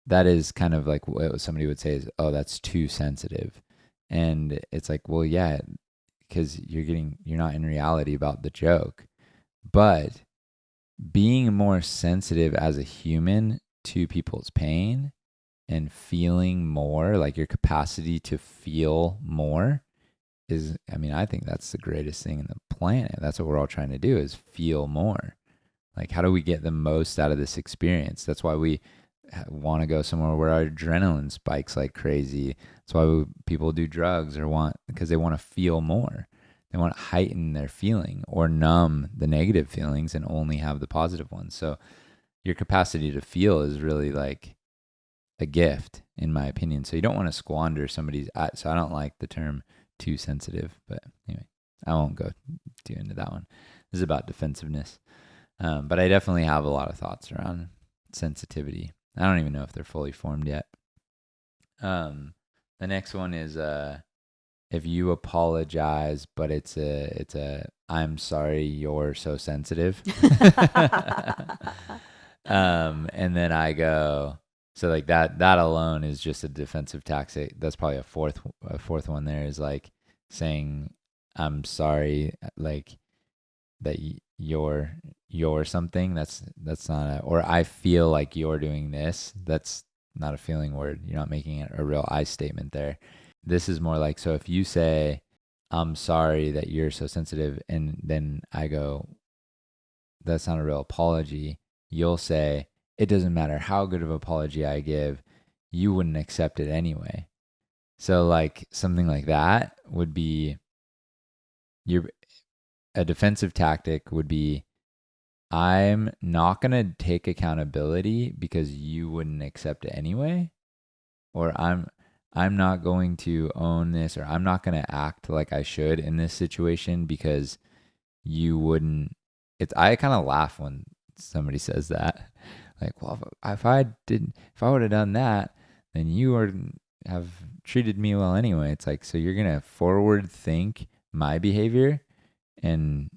Speaker 1: that is kind of like what somebody would say is, oh, that's too sensitive. And it's like, well, yeah, because you're not in reality about the joke. But being more sensitive as a human to people's pain and feeling more, like your capacity to feel more is, I mean, I think that's the greatest thing in the planet. That's what we're all trying to do, is feel more. Like, how do we get the most out of this experience? That's why we want to go somewhere where our adrenaline spikes like crazy. That's why people do drugs because they want to feel more. They want to heighten their feeling or numb the negative feelings and only have the positive ones. So your capacity to feel is really like a gift, in my opinion. So you don't want to squander somebody's. So I don't like the term too sensitive, but anyway, I won't go too into that one. This is about defensiveness. But I definitely have a lot of thoughts around sensitivity. I don't even know if they're fully formed yet. The next one is if you apologize, but it's a I'm sorry you're so sensitive. And then I go, so like that alone is just a defensive tactic. That's probably a fourth one there, is like saying I'm sorry, like that you're something. That's not or I feel like you're doing this. That's not a feeling word. You're not making it a real I statement there. This is more like, so if you say I'm sorry that you're so sensitive, and then I go, that's not a real apology, you'll say, it doesn't matter how good of an apology I give, you wouldn't accept it anyway. So like something like that would be a defensive tactic would be, I'm not going to take accountability because you wouldn't accept it anyway, or I'm not going to own this, or I'm not going to act like I should in this situation because you wouldn't. I kind of laugh when somebody says that. Like, well, if I would have done that, then you would have treated me well anyway. It's like, so you're going to forward think my behavior, and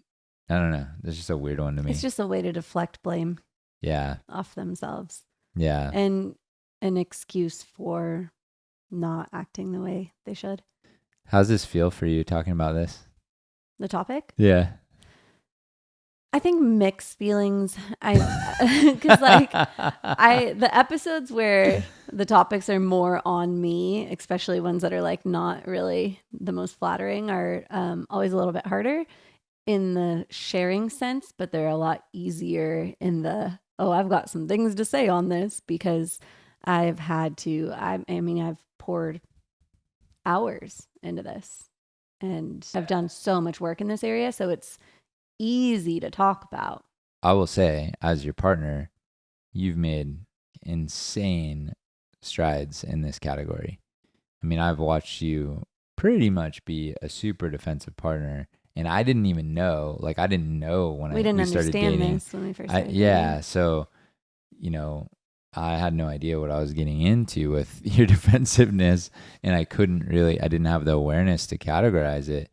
Speaker 1: I don't know. That's just a weird one to me.
Speaker 2: It's just a way to deflect blame.
Speaker 1: Yeah.
Speaker 2: Off themselves.
Speaker 1: Yeah.
Speaker 2: And an excuse for not acting the way they should.
Speaker 1: How's this feel for you talking about this?
Speaker 2: The topic?
Speaker 1: Yeah.
Speaker 2: I think mixed feelings. Because the episodes where the topics are more on me, especially ones that are like not really the most flattering, are always a little bit harder in the sharing sense, but they're a lot easier in the, I've got some things to say on this, because I've had to, I've poured hours into this and I've done so much work in this area. So it's easy to talk about.
Speaker 1: I will say, as your partner, you've made insane strides in this category. I mean, I've watched you pretty much be a super defensive partner, and I didn't even know. Like, I didn't know when we started dating.
Speaker 2: This when we first started dating.
Speaker 1: Yeah, so I had no idea what I was getting into with your defensiveness, and I didn't have the awareness to categorize it.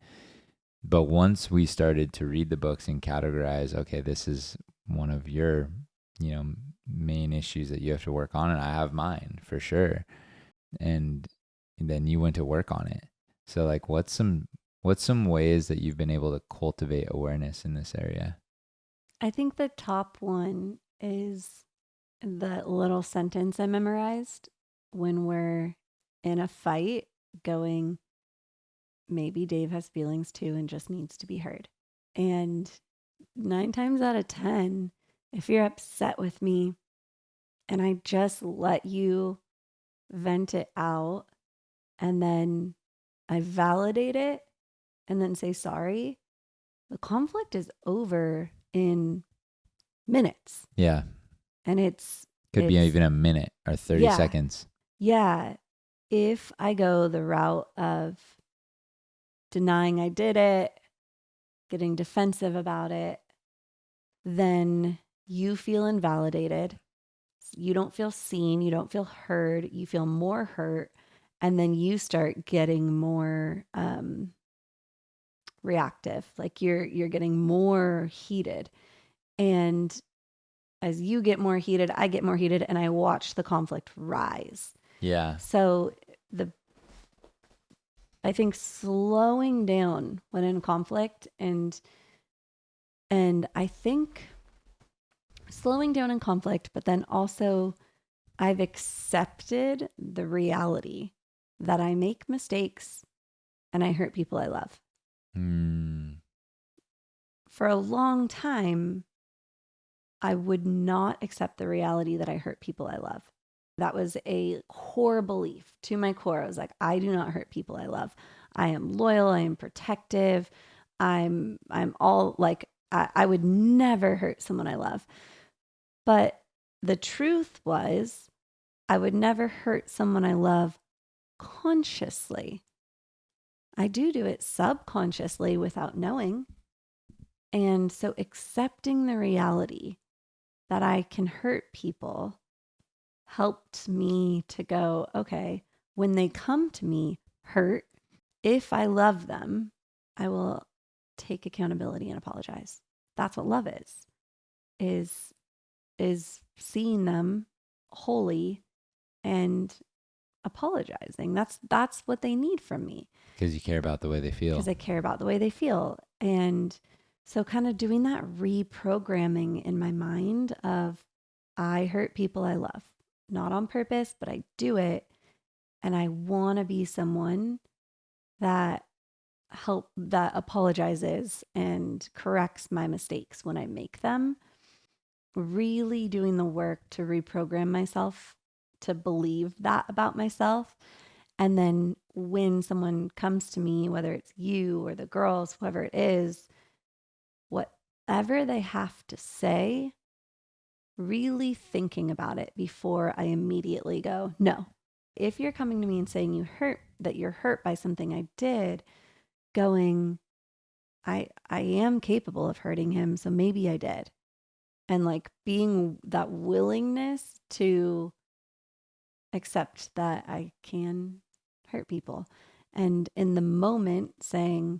Speaker 1: But once we started to read the books and categorize, okay, this is one of your, main issues that you have to work on, and I have mine for sure. And then you went to work on it. So like, what's some ways that you've been able to cultivate awareness in this area?
Speaker 2: I think the top one is the little sentence I memorized when we're in a fight, going, maybe Dave has feelings too and just needs to be heard. And 9 times out of 10, if you're upset with me and I just let you vent it out and then I validate it and then say sorry, the conflict is over in minutes.
Speaker 1: Yeah.
Speaker 2: And
Speaker 1: could be even a minute or 30 seconds.
Speaker 2: Yeah. if I go the route of denying I did it, getting defensive about it, then you feel invalidated. You don't feel seen. You don't feel heard. You feel more hurt. And then you start getting more reactive. Like you're getting more heated. And as you get more heated, I get more heated, and I watch the conflict rise.
Speaker 1: Yeah.
Speaker 2: So I think slowing down when in conflict, and I think slowing down in conflict, but then also I've accepted the reality that I make mistakes and I hurt people I love. For a long time, I would not accept the reality that I hurt people I love. That was a core belief to my core. I was like, I do not hurt people I love. I am loyal. I am protective. I'm all like, I would never hurt someone I love. But the truth was, I would never hurt someone I love consciously. I do it subconsciously without knowing. And so accepting the reality that I can hurt people helped me to go, okay, when they come to me hurt, if I love them, I will take accountability and apologize. That's what love is seeing them wholly and apologizing. That's what they need from me.
Speaker 1: Because you care about the way they feel.
Speaker 2: Because I care about the way they feel. And so kind of doing that reprogramming in my mind of I hurt people I love. Not on purpose, but I do it. And I want to be someone that apologizes and corrects my mistakes when I make them. Really doing the work to reprogram myself to believe that about myself. And then when someone comes to me, whether it's you or the girls, whoever it is, whatever they have to say, really thinking about it before I immediately go, no. If you're coming to me and saying you're hurt by something I did, going, I am capable of hurting him, so maybe I did. And like being that willingness to accept that I can hurt people. And in the moment saying,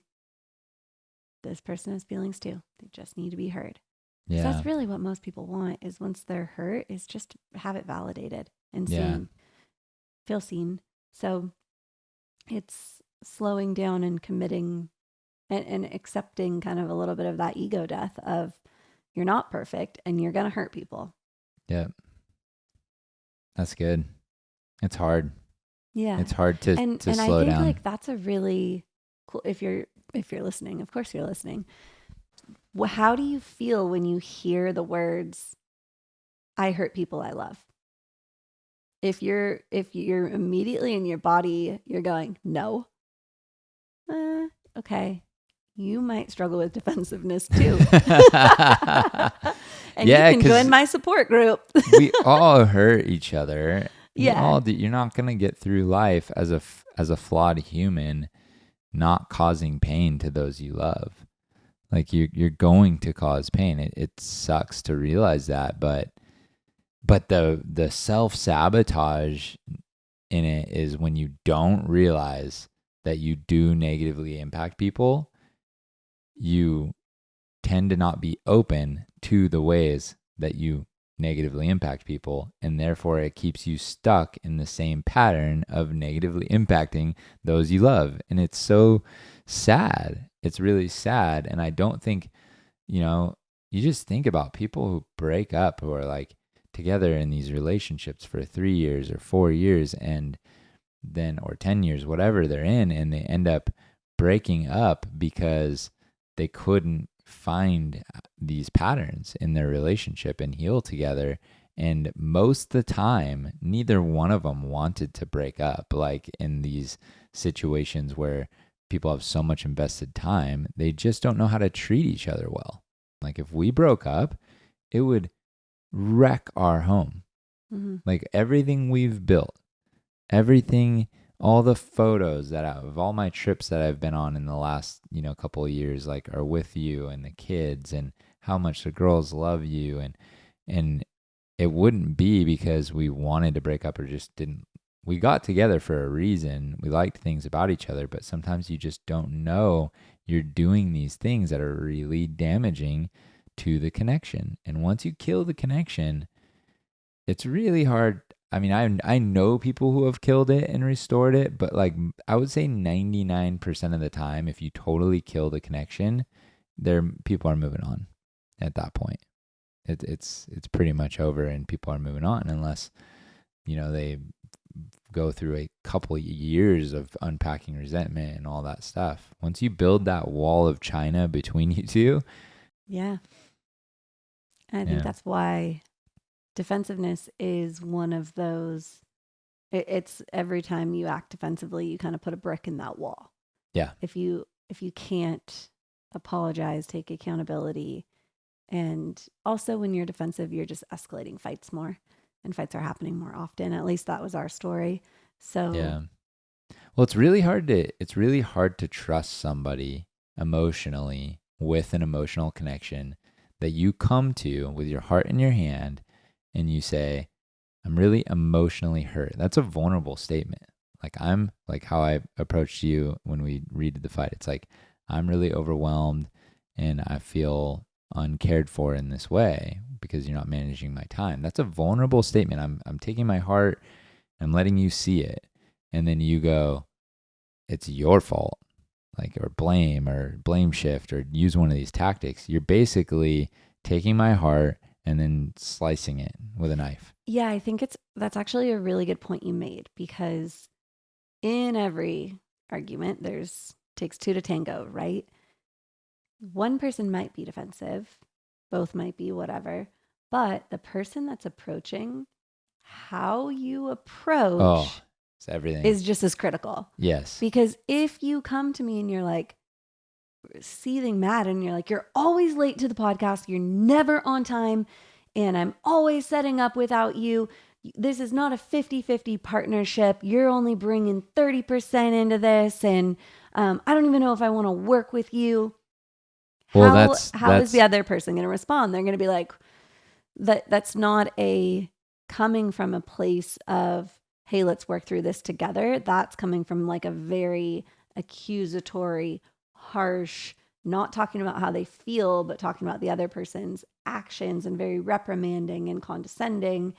Speaker 2: this person has feelings too. They just need to be heard. Yeah. So that's really what most people want, is once they're hurt, is just have it validated and feel seen. So it's slowing down and committing and accepting kind of a little bit of that ego death of you're not perfect and you're going to hurt people.
Speaker 1: Yeah. That's good. It's hard.
Speaker 2: Yeah.
Speaker 1: It's hard to slow down. And I think
Speaker 2: like that's a really cool, if you're listening, of course you're listening. How do you feel when you hear the words, I hurt people I love? If you're immediately in your body, you're going, no. Okay. You might struggle with defensiveness too. And you can join my support group.
Speaker 1: We all hurt each other.
Speaker 2: Yeah.
Speaker 1: You're not going to get through life as a flawed human, not causing pain to those you love. Like you're going to cause pain. It sucks to realize that, but the self-sabotage in it is when you don't realize that you do negatively impact people, you tend to not be open to the ways that you negatively impact people, and therefore it keeps you stuck in the same pattern of negatively impacting those you love. And it's so sad. It's really sad. And I don't think, you just think about people who break up, who are like together in these relationships for 3 years or 4 years, and then, or 10 years, whatever they're in, and they end up breaking up because they couldn't find these patterns in their relationship and heal together. And most of the time, neither one of them wanted to break up. Like in these situations where people have so much invested time, they just don't know how to treat each other well. Like if we broke up, it would wreck our home. Mm-hmm. Like everything we've built everything, all the photos of all my trips that I've been on in the last, couple of years, like are with you and the kids and how much the girls love you. And it wouldn't be because we wanted to break up or just didn't. We got together for a reason. We liked things about each other, but sometimes you just don't know you're doing these things that are really damaging to the connection. And once you kill the connection, it's really hard. I mean, I know people who have killed it and restored it, but like I would say 99% of the time, if you totally kill the connection, people are moving on at that point. It's pretty much over and people are moving on unless, they go through a couple of years of unpacking resentment and all that stuff. Once you build that wall of China between you two.
Speaker 2: Yeah. And I think that's why defensiveness is one of those. It's every time you act defensively, you kind of put a brick in that wall.
Speaker 1: Yeah.
Speaker 2: If you can't apologize, take accountability, and also when you're defensive, you're just escalating fights more, and fights are happening more often. At least that was our story. So
Speaker 1: yeah. Well, it's really hard to trust somebody emotionally with an emotional connection that you come to with your heart in your hand and you say, I'm really emotionally hurt. That's a vulnerable statement. I'm like how I approached you when we redid the fight. It's like, I'm really overwhelmed and I feel uncared for in this way because you're not managing my time. That's a vulnerable statement. I'm taking my heart, I'm letting you see it. And then you go, it's your fault, or blame shift, or use one of these tactics. You're basically taking my heart and then slicing it with a knife.
Speaker 2: Yeah, I think that's actually a really good point you made, because in every argument, takes two to tango, right? One person might be defensive, both might be, whatever, but the person that's approaching, how you approach
Speaker 1: it's everything
Speaker 2: is just as critical.
Speaker 1: Yes.
Speaker 2: Because if you come to me and you're like seething mad and you're like, you're always late to the podcast, you're never on time, and I'm always setting up without you. This is not a 50-50 partnership. You're only bringing 30% into this, and I don't even know if I want to work with you. How is the other person going to respond? They're going to be like, that's not a coming from a place of, hey, let's work through this together. That's coming from like a very accusatory, harsh, not talking about how they feel, but talking about the other person's actions, and very reprimanding and condescending.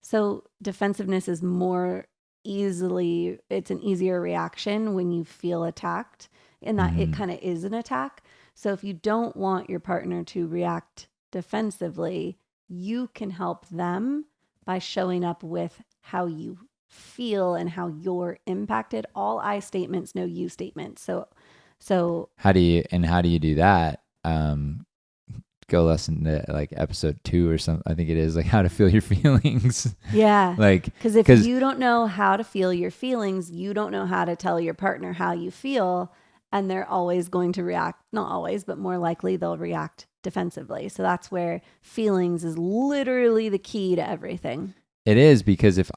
Speaker 2: So defensiveness is it's an easier reaction when you feel attacked, and that it kind of is an attack. So if you don't want your partner to react defensively, you can help them by showing up with how you feel and how you're impacted. All I statements, no you statements. So
Speaker 1: how do you do that? Go listen to episode 2 or something. I think it is how to feel your feelings.
Speaker 2: Yeah. Because if you don't know how to feel your feelings, you don't know how to tell your partner how you feel. And they're always going to react, not always, but more likely they'll react defensively. So that's where feelings is literally the key to everything.
Speaker 1: It is, because if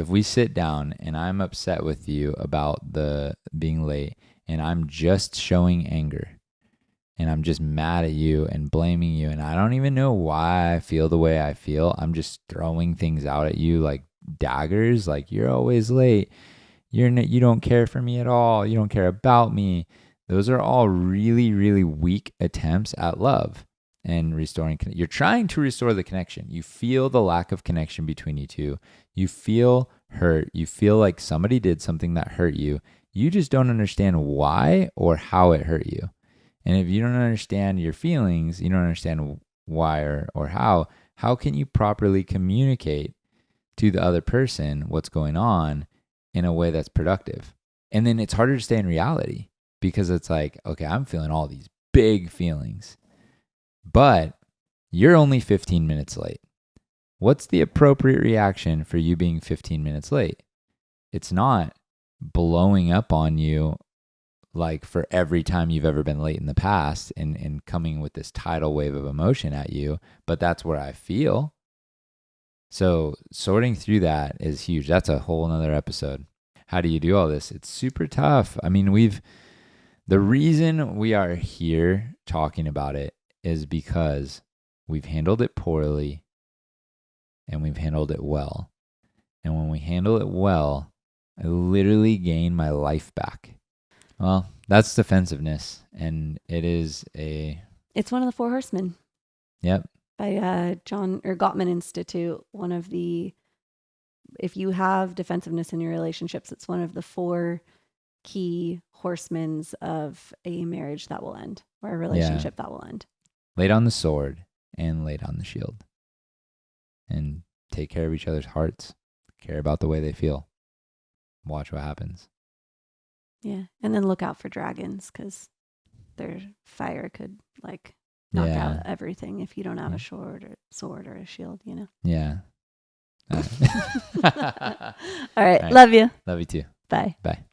Speaker 1: we sit down and I'm upset with you about the being late, and I'm just showing anger, and I'm just mad at you and blaming you, and I don't even know why I feel the way I feel. I'm just throwing things out at you like daggers, like you're always late. You don't care for me at all. You don't care about me. Those are all really, really weak attempts at love and restoring. You're trying to restore the connection. You feel the lack of connection between you two. You feel hurt. You feel like somebody did something that hurt you. You just don't understand why or how it hurt you. And if you don't understand your feelings, you don't understand why or how can you properly communicate to the other person what's going on in a way that's productive? And then it's harder to stay in reality, because it's like, okay, I'm feeling all these big feelings, but you're only 15 minutes late. What's the appropriate reaction for you being 15 minutes late? It's not blowing up on you for every time you've ever been late in the past and coming with this tidal wave of emotion at you, but that's where I feel. So sorting through that is huge. That's a whole nother episode. How do you do all this? It's super tough. I mean, the reason we are here talking about it is because we've handled it poorly and we've handled it well. And when we handle it well, I literally gain my life back. Well, that's defensiveness. And it's
Speaker 2: one of the 4 horsemen.
Speaker 1: Yep.
Speaker 2: By Gottman Institute. If you have defensiveness in your relationships, it's one of the 4 key horsemen of a marriage that will end, or a relationship that will end.
Speaker 1: Lay down the sword and lay down the shield. And take care of each other's hearts. Care about the way they feel. Watch what happens.
Speaker 2: Yeah. And then look out for dragons, because their fire could knock out everything if you don't have a sword or a shield,
Speaker 1: Yeah.
Speaker 2: All right. Love you.
Speaker 1: Love you too.
Speaker 2: Bye.
Speaker 1: Bye.